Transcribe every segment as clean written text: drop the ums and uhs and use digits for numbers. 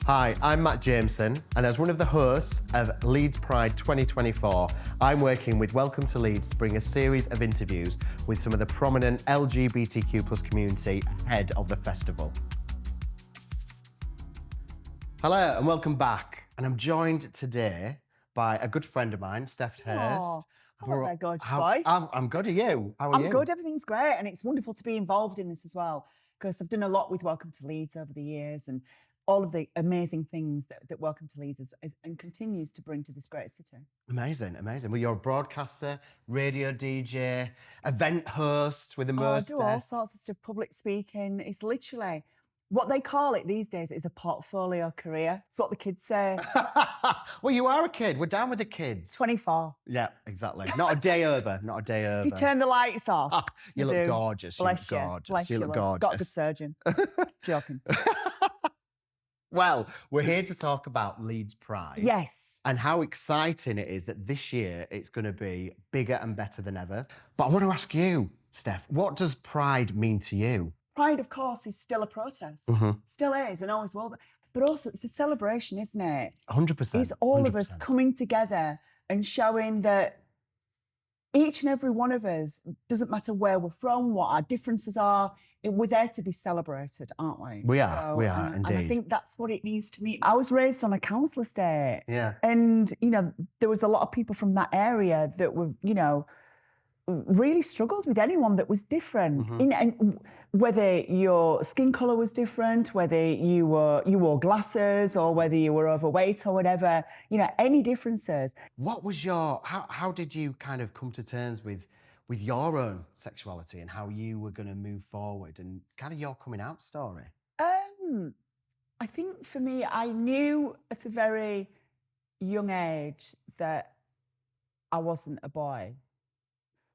Hi, I'm Matt Jameson, and as one of the hosts of Leeds Pride 2024, I'm working with Welcome to Leeds to bring a series of interviews with some of the prominent LGBTQ+ community ahead of the festival. Hello and welcome back. And I'm joined today by a good friend of mine, Steph Hirst. Hello there, gorgeous boy. I'm good. Are you? How are you? I'm good. Everything's great, and it's wonderful to be involved in this as well, because I've done a lot with Welcome to Leeds over the years, and all of the amazing things that Welcome to Leeds is and continues to bring to this great city. Amazing. Well, you're a broadcaster, radio DJ, event host with Immersed. I do all sorts of stuff, public speaking. It's literally what they call it these days is a portfolio career. It's what the kids say. Well, you are a kid. We're down with the kids. 24. Yeah, exactly. Not a day over. Not a day over. If you turn the lights off, you look gorgeous. Bless you you. look gorgeous. Bless you look gorgeous. Got a good surgeon. Joking. Well, we're here to talk about Leeds Pride. Yes. And how exciting it is that this year it's going to be bigger and better than ever. But I want to ask you, Steph, what does Pride mean to you? Pride, of course, is still a protest. Mm-hmm. Still is and always will be. But also it's a celebration, isn't it? 100%. It's all 100%. of us coming together and showing that each and every one of us, doesn't matter where we're from, what our differences are, we're there to be celebrated, aren't we? We are, indeed. And I think that's what it means to me. I was raised on a council estate. Yeah. And, there was a lot of people from that area that were, really struggled with anyone that was different. Mm-hmm. And whether your skin colour was different, whether you wore glasses or whether you were overweight or whatever, any differences. What was how did you kind of come to terms with your own sexuality and how you were going to move forward and kind of your coming out story? I think for me, I knew at a very young age that I wasn't a boy.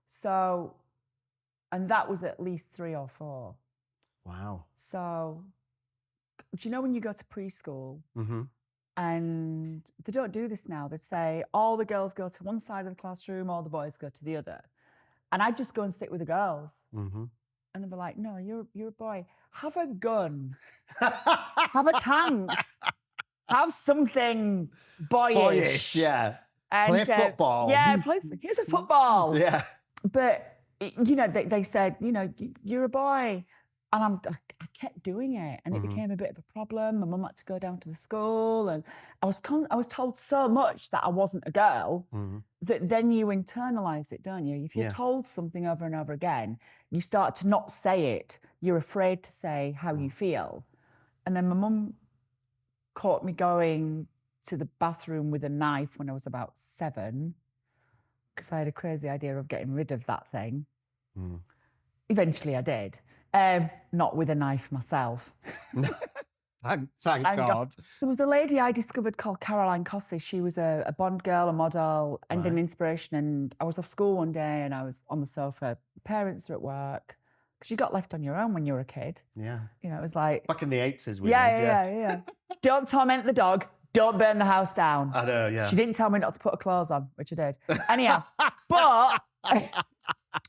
So, and that was at least 3 or 4. Wow. So, do you know when you go to preschool Mm-hmm. and they don't do this now? They say all the girls go to one side of the classroom, all the boys go to the other. And I'd just go and sit with the girls. Mm-hmm. And they'd be like, no, you're a boy. Have a gun. Have a tank. Have something boyish. Yeah. And, play football. Yeah, here's a football. Yeah. But, they said, you're a boy. And I kept doing it. And it became a bit of a problem. My mum had to go down to the school. And I was told so much that I wasn't a girl that then you internalise it, don't you? If you're told something over and over again, you start to not say it. You're afraid to say how you feel. And then my mum caught me going to the bathroom with a knife when I was about 7, because I had a crazy idea of getting rid of that thing. Eventually I did. Not with a knife myself. Thank God. There was a lady I discovered called Caroline Cossey. She was a Bond girl, a model, and an inspiration. And I was off school one day and I was on the sofa. Parents are at work, because you got left on your own when you were a kid. Yeah. It was like... Back in the 80s, we Yeah. Don't torment the dog. Don't burn the house down. I know, yeah. She didn't tell me not to put her clothes on, which I did. Anyhow,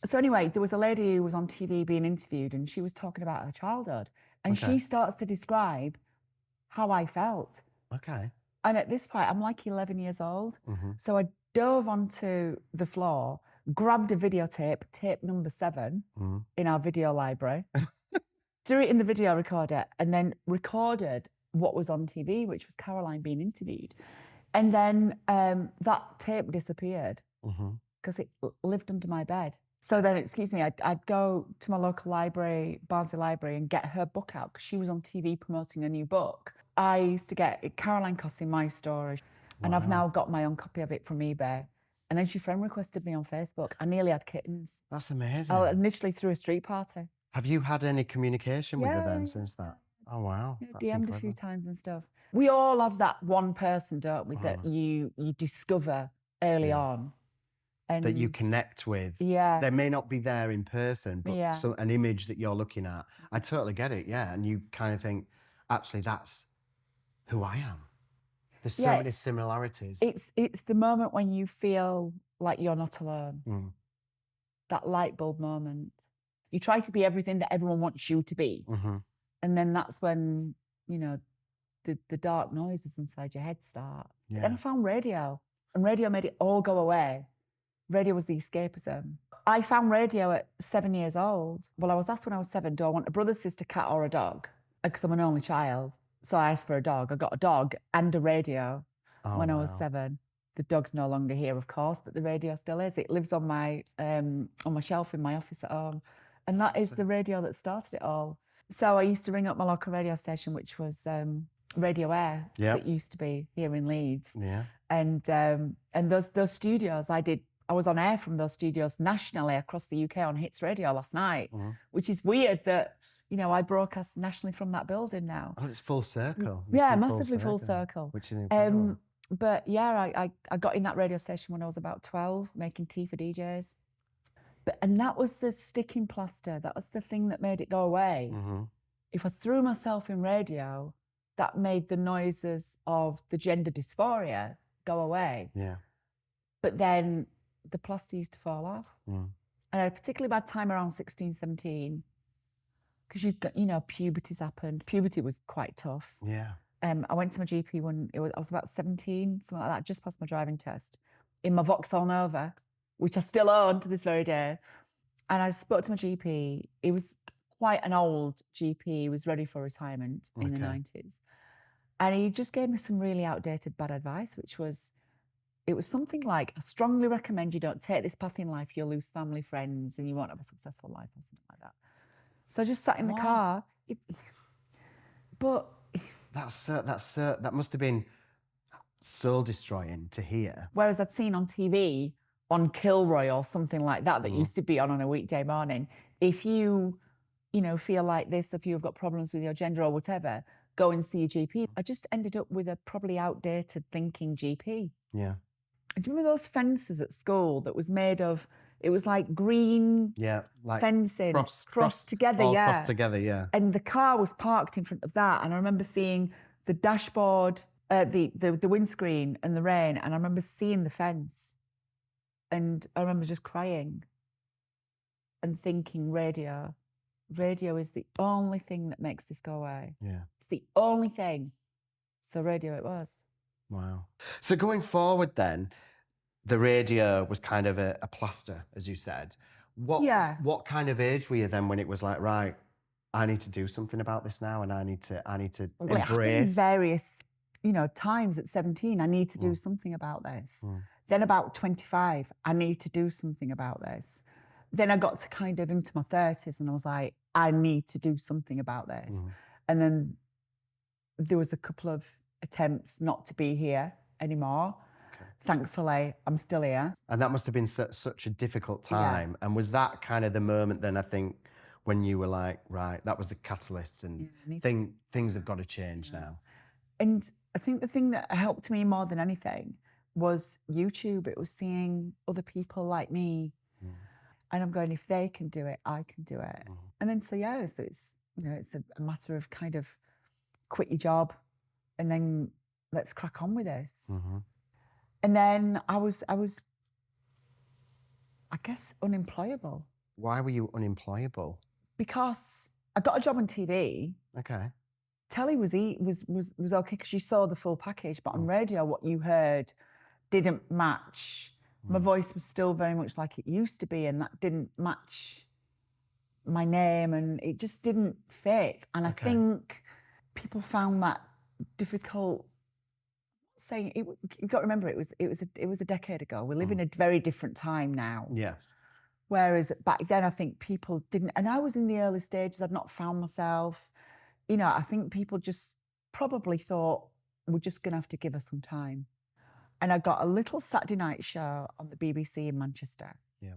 so anyway, there was a lady who was on TV being interviewed and she was talking about her childhood. And she starts to describe how I felt. Okay. And at this point, I'm like 11 years old. So I dove onto the floor, grabbed a videotape, tape number 7 in our video library, threw it in the video recorder, and then recorded what was on TV, which was Caroline being interviewed. And then that tape disappeared because it lived under my bed. So then, I'd go to my local library, Barnsley Library, and get her book out because she was on TV promoting a new book. I used to get Caroline Cossey, My Story, and I've now got my own copy of it from eBay. And then she friend requested me on Facebook. I nearly had kittens. That's amazing. I literally threw a street party. Have you had any communication with her then since that? Oh, wow. That's DM'd a few times and stuff. We all have that one person, don't we, that you discover early on. And that you connect with. Yeah. They may not be there in person, but an image that you're looking at. I totally get it, yeah. And you kind of think, actually, that's who I am. There's so many similarities. It's the moment when you feel like you're not alone. That light bulb moment. You try to be everything that everyone wants you to be. And then that's when, the dark noises inside your head start. Yeah. Then I found radio, and radio made it all go away. Radio was the escapism. I found radio at 7 years old. Well, I was asked when I was 7, do I want a brother, sister, cat, or a dog? Because I'm an only child. So I asked for a dog. I got a dog and a radio when I was 7. The dog's no longer here, of course, but the radio still is. It lives on my shelf in my office at home. And that is the radio that started it all. So I used to ring up my local radio station, which was Radio Air, that used to be here in Leeds. Yeah. And those studios, I was on air from those studios nationally across the UK on Hits Radio last night, which is weird that, you know, I broadcast nationally from that building now. Oh, it's full circle. Yeah, massively full circle. Which is incredible. But yeah, I got in that radio station when I was about 12, making tea for DJs. And that was the sticking plaster. That was the thing that made it go away. If I threw myself in radio, that made the noises of the gender dysphoria go away. Yeah. But then the plaster used to fall off. And I had a particularly bad time around 16, 17, because you've got, you know, puberty's happened. Puberty was quite tough. Yeah. I went to my GP when I was about 17, something like that, just passed my driving test, in my Vauxhall Nova, which I still own to this very day. And I spoke to my GP. He was quite an old GP. He was ready for retirement in the 90s. And he just gave me some really outdated bad advice, which was, it was something like, I strongly recommend you don't take this path in life. You'll lose family, friends, and you won't have a successful life, or something like that. So I just sat in the car. But that must have been soul destroying to hear. Whereas I'd seen on TV, on Kilroy or something like that, that used to be on a weekday morning, if you know, feel like this, if you've got problems with your gender or whatever, go and see a GP. I just ended up with a probably outdated thinking GP. Yeah. Do you remember those fences at school that was made of, it was like green like fencing, crossed together, crossed together, yeah. And the car was parked in front of that, and I remember seeing the dashboard, the windscreen and the rain, and I remember seeing the fence, and I remember just crying and thinking, radio is the only thing that makes this go away. Yeah. It's the only thing. So radio it was. Wow. So going forward then, the radio was kind of a plaster, as you said. What kind of age were you then when it was like, right, I need to do something about this now, and I need to embrace various, you know, times at 17, I need to do something about this. Then about 25, I need to do something about this. Then I got to kind of into my 30s and I was like, I need to do something about this. And then there was a couple of attempts not to be here anymore. Thankfully, I'm still here. And that must have been such a difficult time. And was that kind of the moment then, I think, when you were like, right, that was the catalyst, and things have got to change now? And I think the thing that helped me more than anything was YouTube. It was seeing other people like me. And I'm going, if they can do it, I can do it. And then so it's, you know, it's a matter of kind of quit your job and then let's crack on with this. And then I was, I guess, unemployable. Why were you unemployable? Because I got a job on TV. Okay. Telly was okay because you saw the full package, but on radio, what you heard didn't match. My voice was still very much like it used to be, and that didn't match my name, and it just didn't fit. And I think people found that difficult. Saying it, you've got to remember, it was a decade ago. We live in a very different time now. Yeah. Whereas back then, I think people didn't, and I was in the early stages. I'd not found myself. You know, I think people just probably thought we're just going to have to give her some time. And I got a little Saturday night show on the BBC in Manchester. Yeah.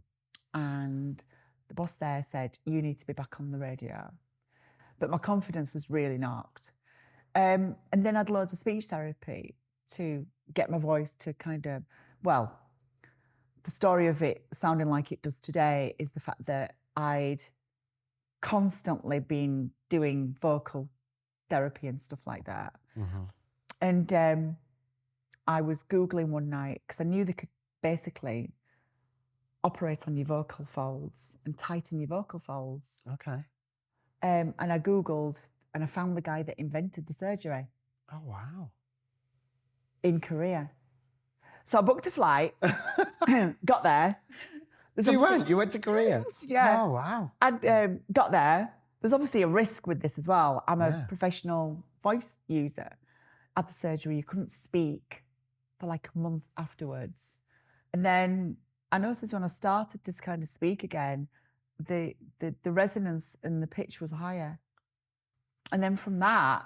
And the boss there said, you need to be back on the radio. But my confidence was really knocked. And then I had loads of speech therapy to get my voice to kind of, well, the story of it sounding like it does today is the fact that I'd constantly been doing vocal therapy and stuff like that. And I was Googling one night because I knew they could basically operate on your vocal folds and tighten your vocal folds. Okay. And I Googled and I found the guy that invented the surgery. Oh, wow. in Korea. So I booked a flight, got there. So you went to Korea? Yeah. Oh, wow. I got there. There's obviously a risk with this as well. I'm a Yeah. professional voice user. At the surgery, you couldn't speak for like a month afterwards. And then I noticed when I started to kind of speak again, the resonance and the pitch was higher. And then from that,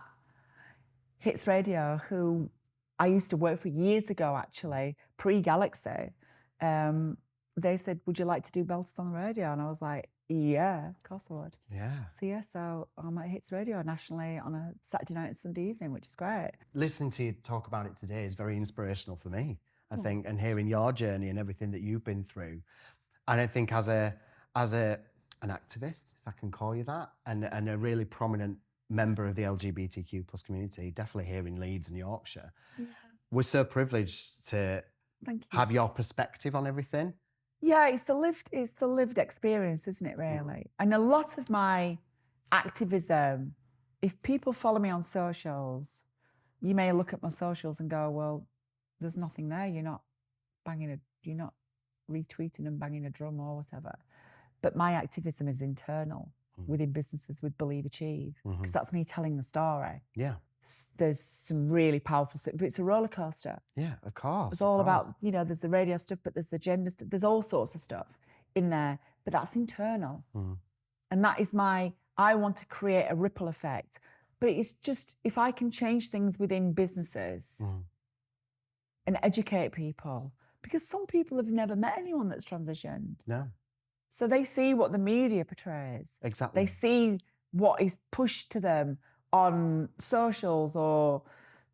Hits Radio, who I used to work for years ago, actually, pre-Galaxy, they said, would you like to do Belted on the Radio? And I was like, yeah, of course I would. Yeah. So I'm at Hits Radio nationally on a Saturday night and Sunday evening, which is great. Listening to you talk about it today is very inspirational for me, I think, and hearing your journey and everything that you've been through. And I think as an activist, if I can call you that, and a really prominent member of the LGBTQ plus community, definitely here in Leeds and Yorkshire, we're so privileged to have your perspective on everything. Yeah, it's the lived experience, isn't it, really? And a lot of my activism, if people follow me on socials, you may look at my socials and go, well, there's nothing there. You're not retweeting and banging a drum or whatever. But my activism is internal within businesses with Believe Achieve, because that's me telling the story. Yeah. There's some really powerful stuff, but it's a roller coaster. Yeah, of course. It's all about, there's the radio stuff, but there's the gender stuff. There's all sorts of stuff in there, but that's internal. And that is I want to create a ripple effect. But it's just, if I can change things within businesses and educate people, because some people have never met anyone that's transitioned. No. So they see what the media portrays. Exactly. They see what is pushed to them on socials, or,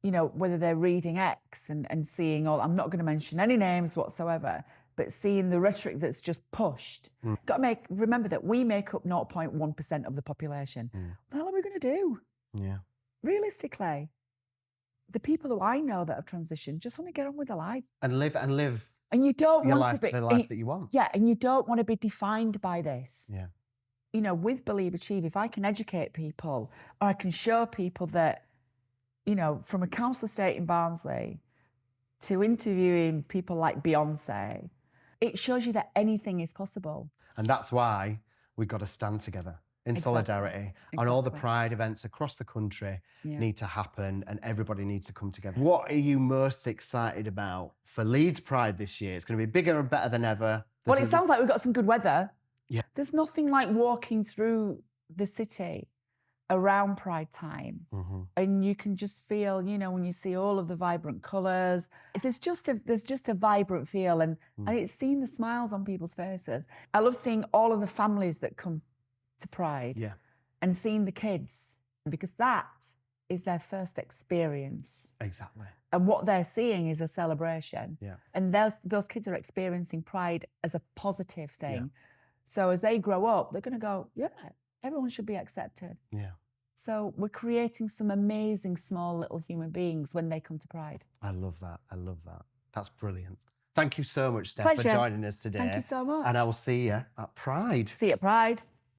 whether they're reading X and seeing all, I'm not going to mention any names whatsoever, but seeing the rhetoric that's just pushed. Got to remember that we make up 0.1% of the population. What the hell are we going to do? Yeah. Realistically, the people who I know that have transitioned just want to get on with their life. And live. And you don't want life, to be the life that you want. Yeah, and you don't want to be defined by this. Yeah. With Believe Achieve, if I can educate people, or I can show people that, from a council estate in Barnsley to interviewing people like Beyonce, it shows you that anything is possible. And that's why we've got to stand together in solidarity. And all the Pride events across the country need to happen, and everybody needs to come together. What are you most excited about for Leeds Pride this year? It's going to be bigger and better than ever. Well, it sounds like we've got some good weather. Yeah. There's nothing like walking through the city around Pride time, and you can just feel, when you see all of the vibrant colours, there's just a vibrant feel, and it's seeing the smiles on people's faces. I love seeing all of the families that come to Pride, and seeing the kids, because that is their first experience. Exactly. And what they're seeing is a celebration. Yeah. And those kids are experiencing Pride as a positive thing. Yeah. So as they grow up, they're going to go, yeah, everyone should be accepted. Yeah. So we're creating some amazing small little human beings when they come to Pride. I love that. That's brilliant. Thank you so much, Steph, for joining us today. Thank you so much. And I will see you at Pride. See you at Pride.